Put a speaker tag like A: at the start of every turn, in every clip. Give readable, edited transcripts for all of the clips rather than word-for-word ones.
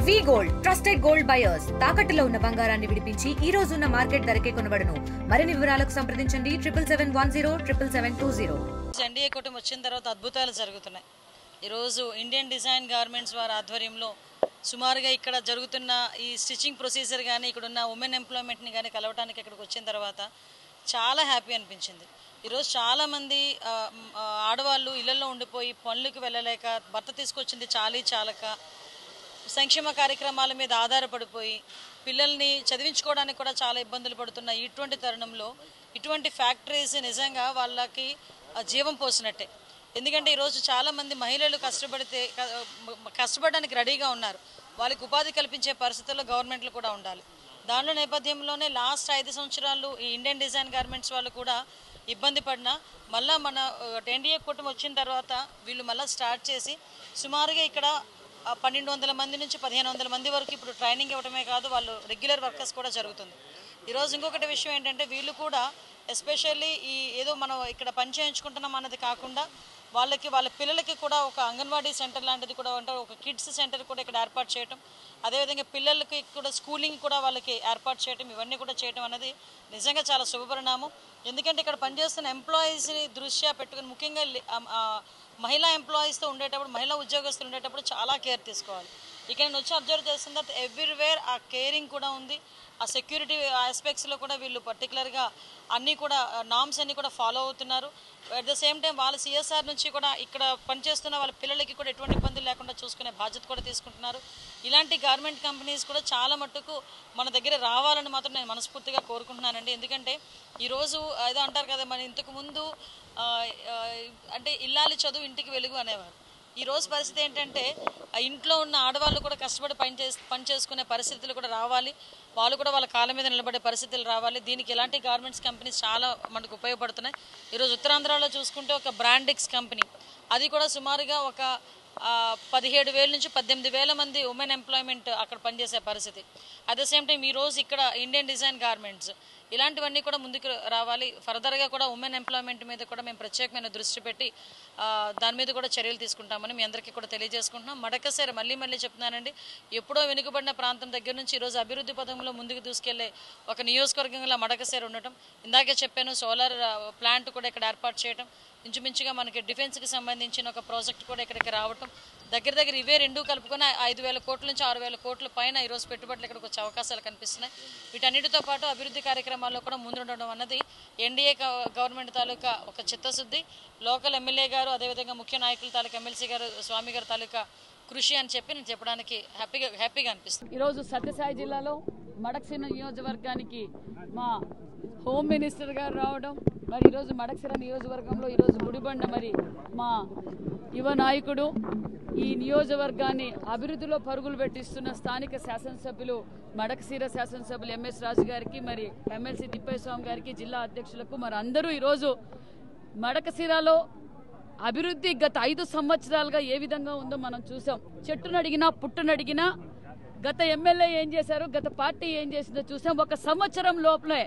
A: వి gold trusted gold buyers తాకట్టులో ఉన్న బంగారాన్ని విడిపించి ఈ రోజు ఉన్న మార్కెట్ ధరకే కొనబడును. మరిన్ని వివరాలకు సంప్రదించండి 7710
B: ఎన్డీఏ కూటమి వచ్చిన తర్వాత అద్భుతాలు జరుగుతున్నాయి. ఈరోజు ఇండియన్ డిజైన్ గార్మెంట్స్ వారి ఆధ్వర్యంలో సుమారుగా ఇక్కడ జరుగుతున్న ఈ స్టిచ్చింగ్ ప్రొసీజర్ కానీ ఇక్కడ ఉన్న ఉమెన్ ఎంప్లాయ్మెంట్ని కానీ కలవడానికి ఇక్కడికి వచ్చిన తర్వాత చాలా హ్యాపీ అనిపించింది. ఈరోజు చాలామంది ఆడవాళ్ళు ఇళ్లలో ఉండిపోయి పనులకు వెళ్ళలేక భర్త తీసుకొచ్చింది చాలక సంక్షేమ కార్యక్రమాల మీద ఆధారపడిపోయి పిల్లల్ని చదివించుకోవడానికి కూడా చాలా ఇబ్బందులు పడుతున్న ఇటువంటి తరుణంలో ఇటువంటి ఫ్యాక్టరీస్ నిజంగా వాళ్ళకి జీవం పోసినట్టే. ఎందుకంటే ఈరోజు చాలామంది మహిళలు కష్టపడడానికి రెడీగా ఉన్నారు. వాళ్ళకి ఉపాధి కల్పించే పరిస్థితుల్లో గవర్నమెంట్లు కూడా ఉండాలి. దానిలో నేపథ్యంలోనే లాస్ట్ 5 సంవత్సరాలు ఈ ఇండియన్ డిజైన్ గార్మెంట్స్ వాళ్ళు కూడా ఇబ్బంది పడినా మళ్ళీ మన ఎన్డీఏ కూటమి వచ్చిన తర్వాత వీళ్ళు మళ్ళీ స్టార్ట్ చేసి సుమారుగా ఇక్కడ 1200 మంది నుంచి 1500 మంది వరకు ఇప్పుడు ట్రైనింగ్ ఇవ్వడమే కాదు, వాళ్ళు రెగ్యులర్ వర్కర్స్ కూడా జరుగుతుంది. ఈరోజు ఇంకొకటి విషయం ఏంటంటే వీళ్ళు కూడా ఎస్పెషల్లీ ఈ ఏదో మనం ఇక్కడ పని చేయించుకుంటున్నాం అన్నది కాకుండా వాళ్ళ పిల్లలకి కూడా ఒక అంగన్వాడీ సెంటర్ లాంటిది కూడా ఉంటారు, ఒక కిడ్స్ సెంటర్ కూడా ఇక్కడ ఏర్పాటు చేయటం, అదేవిధంగా పిల్లలకి కూడా స్కూలింగ్ కూడా వాళ్ళకి ఏర్పాటు చేయటం, ఇవన్నీ కూడా చేయటం అనేది నిజంగా చాలా శుభపరిణామం. ఎందుకంటే ఇక్కడ పనిచేస్తున్న ఎంప్లాయీస్ని దృష్ట్యా పెట్టుకుని ముఖ్యంగా మహిళా ఎంప్లాయీస్తో ఉండేటప్పుడు మహిళా ఉద్యోగస్తులు ఉండేటప్పుడు చాలా కేర్ తీసుకోవాలి. ఇక్కడ నేను వచ్చి అబ్జర్వ్ చేస్తున్న తర్వాత ఎవ్రీవేర్ ఆ కేరింగ్ కూడా ఉంది. ఆ సెక్యూరిటీ ఆస్పెక్ట్స్లో కూడా వీళ్ళు పర్టికులర్గా అన్నీ కూడా నామ్స్ అన్నీ కూడా ఫాలో అవుతున్నారు. అట్ ద సేమ్ టైం వాళ్ళ సిఎస్ఆర్ నుంచి కూడా ఇక్కడ పనిచేస్తున్న వాళ్ళ పిల్లలకి కూడా ఎటువంటి ఇబ్బందులు లేకుండా చూసుకునే బాధ్యత కూడా తీసుకుంటున్నారు. ఇలాంటి గార్మెంట్ కంపెనీస్ కూడా చాలా మట్టుకు మన దగ్గర రావాలని మాత్రం నేను మనస్ఫూర్తిగా కోరుకుంటున్నానండి. ఎందుకంటే ఈరోజు ఏదో అంటారు కదా, మన ఇంతకు ముందు అంటే ఇల్లాలి చదువు ఇంటికి వెలుగు అనేవారు. ఈరోజు పరిస్థితి ఏంటంటే ఇంట్లో ఉన్న ఆడవాళ్ళు కూడా కష్టపడి పని చేసుకునే పరిస్థితులు కూడా రావాలి, వాళ్ళు కూడా వాళ్ళ కాళ్ళ మీద నిలబడే పరిస్థితులు రావాలి. దీనికి ఎలాంటి గార్మెంట్స్ కంపెనీస్ చాలా మనకు ఉపయోగపడుతున్నాయి. ఈరోజు ఉత్తరాంధ్రలో చూసుకుంటే ఒక బ్రాండిక్స్ కంపెనీ, అది కూడా సుమారుగా ఒక 17,000 నుంచి 18,000 మంది ఉమెన్ ఎంప్లాయ్మెంట్ అక్కడ పనిచేసే పరిస్థితి. అట్ ద సేమ్ టైం ఈరోజు ఇక్కడ ఇండియన్ డిజైన్ గార్మెంట్స్ ఇలాంటివన్నీ కూడా ముందుకు రావాలి. ఫర్దర్గా కూడా ఉమెన్ ఎంప్లాయ్మెంట్ మీద కూడా మేము ప్రత్యేకమైన దృష్టి పెట్టి దాని మీద కూడా చర్యలు తీసుకుంటామని మీ అందరికీ కూడా తెలియజేసుకుంటున్నాం. మడకశిర మళ్ళీ చెప్తున్నానండి, ఎప్పుడో వెనుకబడిన ప్రాంతం దగ్గర నుంచి ఈరోజు అభివృద్ధి పథంలో ముందుకు దూసుకెళ్లే ఒక నియోజకవర్గంలో మడకశిర ఉండటం, ఇందాకే చెప్పాను సోలార్ ప్లాంట్ కూడా ఇక్కడ ఏర్పాటు చేయడం, ఇంచుమించుగా మనకి డిఫెన్స్కి సంబంధించిన ఒక ప్రాజెక్ట్ కూడా ఇక్కడికి రావటం, దగ్గర ఇవే రెండు కలుపుకొని 5,000 కోట్ల నుంచి 6,000 కోట్ల పైన ఈరోజు పెట్టుబడులు ఇక్కడికి వచ్చే అవకాశాలు కనిపిస్తున్నాయి. వీటన్నిటితో పాటు అభివృద్ధి కార్యక్రమాల్లో కూడా ముందుండడం అన్నది ఎన్డీఏ గవర్నమెంట్ తాలూకా ఒక చిత్తశుద్ధి, లోకల్ ఎమ్మెల్యే గారు అదేవిధంగా ముఖ్య నాయకుల తాలూకా ఎమ్మెల్సీ గారు స్వామి గారి తాలూకా కృషి అని చెప్పి నేను చెప్పడానికి హ్యాపీగా అనిపిస్తుంది.
C: ఈరోజు సత్యసాయి జిల్లాలో మడకశిర నియోజకవర్గానికి మా హోమ్ మినిస్టర్ గారు రావడం, మరి ఈరోజు మడకశిర నియోజకవర్గంలో ఈరోజు గుడిబండ మరి మా యువ నాయకుడు ఈ నియోజకవర్గాన్ని అభివృద్ధిలో పరుగులు పెట్టిస్తున్న స్థానిక శాసనసభ్యులు మడకశిర శాసనసభ్యులు ఎంఎస్ రాజు గారికి, మరి ఎమ్మెల్సీ తిప్పేస్వామి గారికి, జిల్లా అధ్యక్షులకు, మరి అందరూ ఈరోజు మడకశిరలో అభివృద్ధి గత 5 సంవత్సరాలుగా ఏ విధంగా ఉందో మనం చూసాం. చెట్టునడిగినా పుట్టునడిగినా గత ఎమ్మెల్యే ఏం చేశారు, గత పార్టీ ఏం చేసిందో చూసాం. ఒక సంవత్సరం లోపలే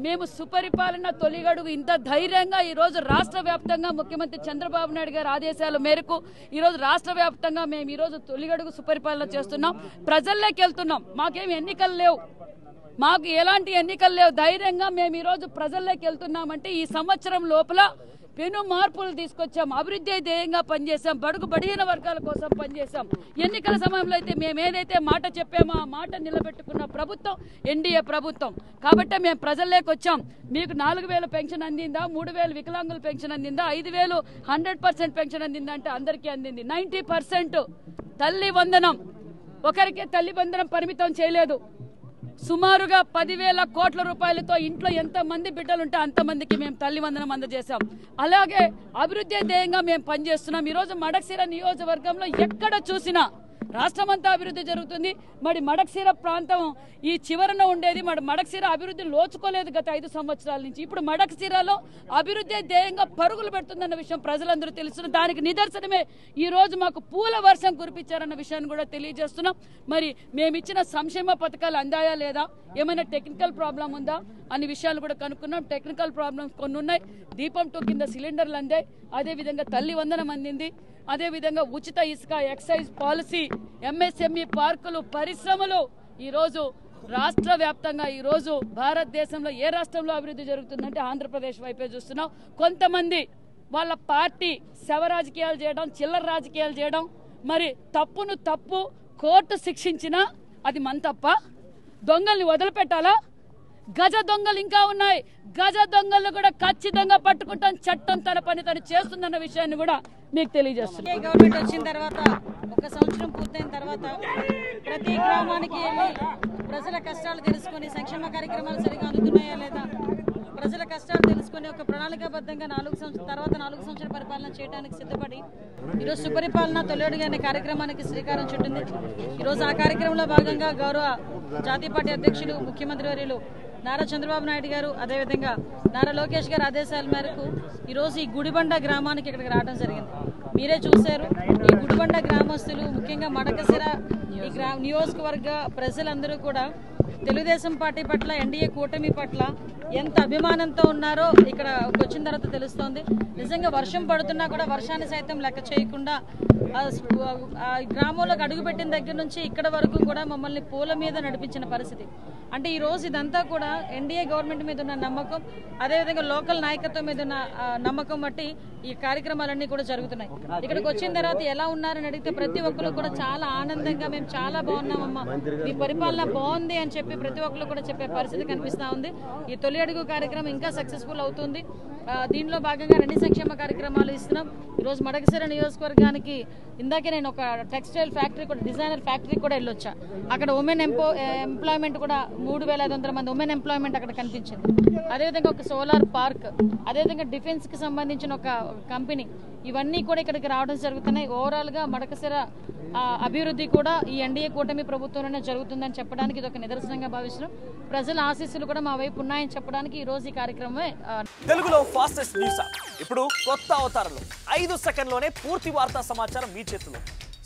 C: మేము సుపరిపాలన తొలిగడుగు ఇంత ధైర్యంగా ఈరోజు రాష్ట్ర వ్యాప్తంగా ముఖ్యమంత్రి చంద్రబాబు నాయుడు గారి ఆదేశాల మేరకు ఈరోజు రాష్ట్ర వ్యాప్తంగా మేము ఈరోజు తొలిగడుగు సుపరిపాలన చేస్తున్నాం, ప్రజల్లోకి వెళ్తున్నాం. మాకేమి ఎన్నికలు లేవు, మాకు ఎలాంటి ఎన్నికలు లేవు, ధైర్యంగా మేము ఈరోజు ప్రజల్లోకి వెళ్తున్నామంటే ఈ సంవత్సరం లోపల పెను మార్పులు తీసుకొచ్చాం, అభివృద్ధి ధ్యేయంగా పనిచేసాం, బడుగు బడిగిన వర్గాల కోసం పనిచేసాం. ఎన్నికల సమయంలో అయితే మేము ఏదైతే మాట చెప్పామో ఆ మాట నిలబెట్టుకున్న ప్రభుత్వం ఎన్డీఏ ప్రభుత్వం. కాబట్టి మేము ప్రజల్లోకి వచ్చాం. మీకు 4,000 పెన్షన్ అందిందా, 3,000 వికలాంగుల పెన్షన్ అందిందా, 5,000 100% పెన్షన్ అందిందా అంటే అందరికీ అందింది. 90% తల్లి వందనం, ఒకరికే తల్లి వందనం పరిమితం చేయలేదు. సుమారుగా 10,000 కోట్ల రూపాయలతో ఇంట్లో ఎంతమంది బిడ్డలుంటే అంతమందికి మేము తల్లి వందనం అందజేశాం. అలాగే అభివృద్ధి ధ్యేయంగా మేము పనిచేస్తున్నాం. ఈరోజు మడకశిర నియోజకవర్గంలో ఎక్కడ చూసినా రాష్ట్రమంతా అభివృద్ధి జరుగుతుంది. మరి మడకశిర ప్రాంతం ఈ చివరన ఉండేది, మరి మడకశిర అభివృద్ధి లోచుకోలేదు గత 5 సంవత్సరాల నుంచి. ఇప్పుడు మడకశిరలో అభివృద్ధి ధ్యేయంగా పరుగులు పెడుతుందన్న విషయం ప్రజలందరూ తెలుస్తున్నారు. దానికి నిదర్శనమే ఈ రోజు మాకు పూల వర్షం కురిపించారన్న విషయాన్ని కూడా తెలియజేస్తున్నాం. మరి మేమిచ్చిన సంక్షేమ పథకాలు అందాయా లేదా, ఏమైనా టెక్నికల్ ప్రాబ్లం ఉందా అనే విషయాలు కూడా కనుక్కున్నాం. టెక్నికల్ ప్రాబ్లమ్స్ కొన్ని ఉన్నాయి. దీపం 2 కింద సిలిండర్లు అందాయి, అదేవిధంగా తల్లి వందనం అందింది, అదేవిధంగా ఉచిత ఇసుక, ఎక్సైజ్ పాలసీ, ఎంఎస్ఎంఈ పార్కులు, పరిశ్రమలు ఈరోజు రాష్ట్ర వ్యాప్తంగా ఈరోజు భారతదేశంలో ఏ రాష్ట్రంలో అభివృద్ధి జరుగుతుందంటే ఆంధ్రప్రదేశ్ వైపే చూస్తున్నాం. కొంతమంది వాళ్ళ పార్టీ శవ రాజకీయాలు చేయడం, చిల్లర రాజకీయాలు చేయడం, మరి తప్పును తప్పు కోర్టు శిక్షించినా అది మన తప్ప? దొంగల్ని వదిలిపెట్టాలా? గజ దొంగలు ఇంకా ఉన్నాయి. గజ దొంగలు కూడా ఖచ్చితంగా పట్టుకుంటాం. చట్టం తన పని తను చేస్తుందన్న విషయాన్ని కూడా మీకు తెలియజేస్తుంది.
B: గవర్నమెంట్ వచ్చిన తర్వాత 1 సంవత్సరం పూర్తయిన తర్వాత ప్రతి గ్రామానికి వెళ్ళి ప్రజల కష్టాలు తెలుసుకొని సంక్షేమ కార్యక్రమాలు సరిగా అందుతున్నాయా లేదా, ప్రజల కష్టాలు తెలుసుకొని ఒక ప్రణాళికాబద్ధంగా 4 సంవత్సరాల పరిపాలన చేయడానికి సిద్ధపడి ఈరోజు సుపరిపాలన తొలి అనే కార్యక్రమానికి శ్రీకారం చుట్టింది. ఈరోజు ఆ కార్యక్రమంలో భాగంగా గౌరవ జాతీయ పార్టీ అధ్యక్షులు ముఖ్యమంత్రి వర్యులు నారా చంద్రబాబు నాయుడు గారు, అదేవిధంగా నారా లోకేష్ గారి ఆదేశాల మేరకు ఈరోజు ఈ గుడిబండ గ్రామానికి ఇక్కడికి రావడం జరిగింది. మీరే చూశారు, ఈ గుడిబండ గ్రామస్తులు, ముఖ్యంగా మడకసిర ఈ నియోజకవర్గ ప్రజలందరూ కూడా తెలుగుదేశం పార్టీ పట్ల, ఎన్డీఏ కూటమి పట్ల ఎంత అభిమానంతో ఉన్నారో ఇక్కడ వచ్చిన తర్వాత తెలుస్తోంది. నిజంగా వర్షం పడుతున్నా కూడా వర్షాన్ని సైతం లెక్క చేయకుండా గ్రామంలోకి అడుగుపెట్టిన దగ్గర నుంచి ఇక్కడ వరకు కూడా మమ్మల్ని పూల మీద నడిపించిన పరిస్థితి. అంటే ఈ రోజు ఇదంతా కూడా ఎన్డీఏ గవర్నమెంట్ మీద ఉన్న నమ్మకం, అదేవిధంగా లోకల్ నాయకత్వం మీద ఉన్న నమ్మకం బట్టి ఈ కార్యక్రమాలన్నీ కూడా జరుగుతున్నాయి. ఇక్కడికి వచ్చిన తర్వాత ఎలా ఉన్నారని అడిగితే ప్రతి ఒక్కరు కూడా చాలా ఆనందంగా, మేము చాలా బాగున్నామమ్మా, ఈ పరిపాలన బాగుంది అని చెప్పి ప్రతి ఒక్కరు కూడా చెప్పే పరిస్థితి కనిపిస్తూ ఉంది. ఈ తొలి అడుగు కార్యక్రమం ఇంకా సక్సెస్ఫుల్ అవుతుంది. దీనిలో భాగంగా 2 సంక్షేమ కార్యక్రమాలు ఇస్తున్నాం. ఈరోజు మడకసిర నియోజకవర్గానికి ఇందాకే నేను ఒక టెక్స్టైల్ ఫ్యాక్టరీ కూడా, డిజైనర్ ఫ్యాక్టరీ కూడా వెళ్ళొచ్చా. అక్కడ ఉమెన్ ఎంప్లాయ్మెంట్ కూడా 3500 మంది ఉమెన్ ఎంప్లాయ్మెంట్ అక్కడ కనిపించింది. అదేవిధంగా ఒక సోలార్ పార్క్, అదేవిధంగా డిఫెన్స్కి సంబంధించిన ఒక కంపెనీ, ఇవన్నీ కూడా ఇక్కడికి రావడం జరుగుతున్నాయి. ఓవరాల్గా మడకసిర అభివృద్ధి కూడా ఈ ఎన్డీఏ కూటమి ప్రభుత్వంలోనే జరుగుతుందని చెప్పడానికి ఇది ఒక నిదర్శనంగా భావిస్తున్నాం. ప్రజల ఆశీస్సులు కూడా మా వైపు ఉన్నాయని చెప్పడానికి ఈ రోజు ఈ కార్యక్రమమే.
D: తెలుగులో ఫాస్టెస్ట్ న్యూస్ ఇప్పుడు కొత్త అవతారంలో 5 సెకండ్లోనే పూర్తి వార్తా సమాచారం మీ చేతిలో.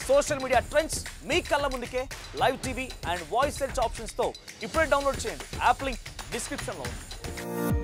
D: సోషల్ మీడియా ట్రెండ్స్ మీ కళ్ళ ముందుకే live TV and voice search options తో ఇప్పుడే డౌన్లోడ్ చేయండి. యాప్ లింక్ డిస్క్రిప్షన్ లో ఉంది.